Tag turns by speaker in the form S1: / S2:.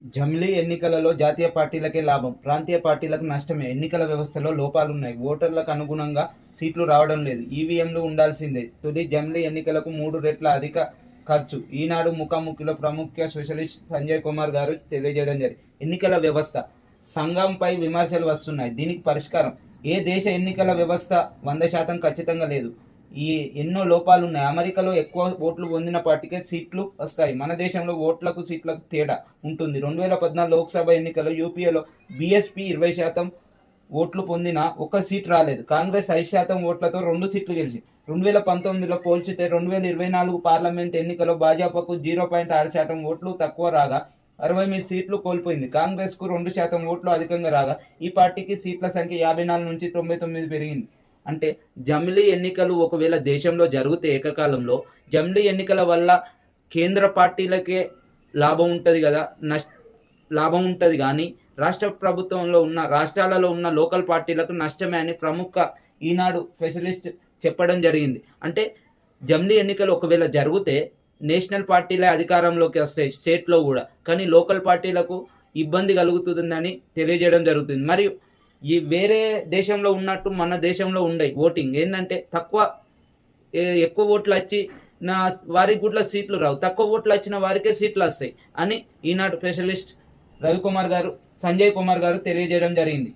S1: జమిలీ ఎన్నికలలో జాతీయ పార్టీలకే లాభం, ప్రాంతీయ పార్టీలకు నష్టమే. ఎన్నికల వ్యవస్థలో లోపాలున్నాయి. ఓటర్లకు అనుగుణంగా సీట్లు రావడం లేదు. ఈవీఎంలు ఉండాల్సిందే. తుది జమిలీ ఎన్నికలకు 3 రెట్ల అధిక ఖర్చు. ఈనాడు ముఖాముఖిలో ప్రముఖ సోషలిస్ట్ సంజయ్ కుమార్ గారు తెలియజేయడం జరిగింది. ఎన్నికల వ్యవస్థ సంఘంపై విమర్శలు వస్తున్నాయి. దీనికి పరిష్కారం ఏ దేశ ఎన్నికల వ్యవస్థ 100% ఖచ్చితంగా లేదు. ఈ ఎన్నో లోపాలు ఉన్నాయి. అమెరికాలో ఎక్కువ ఓట్లు పొందిన పార్టీకే సీట్లు వస్తాయి. మన దేశంలో ఓట్లకు సీట్లకు తేడా ఉంటుంది. 2014 లోక్సభ ఎన్నికల్లో యూపీఏలో బీఎస్పీ 20% ఓట్లు పొందిన ఒక్క సీట్ రాలేదు. కాంగ్రెస్ 5% ఓట్లతో 2 సీట్లు గెలిచి 2019లో పోల్చితే 2024 పార్లమెంట్ ఎన్నికల్లో భాజపాకు 0.6% ఓట్లు తక్కువ రాగా 68 సీట్లు కోల్పోయింది. కాంగ్రెస్ కు 2% ఓట్లు అధికంగా రాగా ఈ పార్టీకి సీట్ల సంఖ్య 54 నుంచి 99 పెరిగింది. అంటే జమిలీ ఎన్నికలు ఒకవేళ దేశంలో జరిగితే ఏకకాలంలో జమిలీ ఎన్నికల వల్ల కేంద్ర పార్టీలకే లాభం ఉంటుంది కదా, లాభం ఉంటుంది కానీ రాష్ట్ర ప్రభుత్వంలో ఉన్న రాష్ట్రాలలో ఉన్న లోకల్ పార్టీలకు నష్టమే అని ప్రముఖ ఈనాడు స్పెషలిస్ట్ చెప్పడం జరిగింది. అంటే జమిలీ ఎన్నికలు ఒకవేళ జరిగితే నేషనల్ పార్టీలే అధికారంలోకి వస్తాయి స్టేట్లో కూడా, కానీ లోకల్ పార్టీలకు ఇబ్బంది కలుగుతుందని తెలియజేయడం జరుగుతుంది. మరియు ఈ వేరే దేశంలో ఉన్నట్టు మన దేశంలో ఉండయి ఓటింగ్. ఏంటంటే ఎక్కువ ఓట్లు వచ్చి నా వారికి కూడా సీట్లు రావు, తక్కువ ఓట్లు వచ్చిన వారికే సీట్లు వస్తాయి అని ఈనాడు స్పెషలిస్ట్ రవికుమార్ గారు సంజయ్ కుమార్ గారు తెలియజేయడం జరిగింది.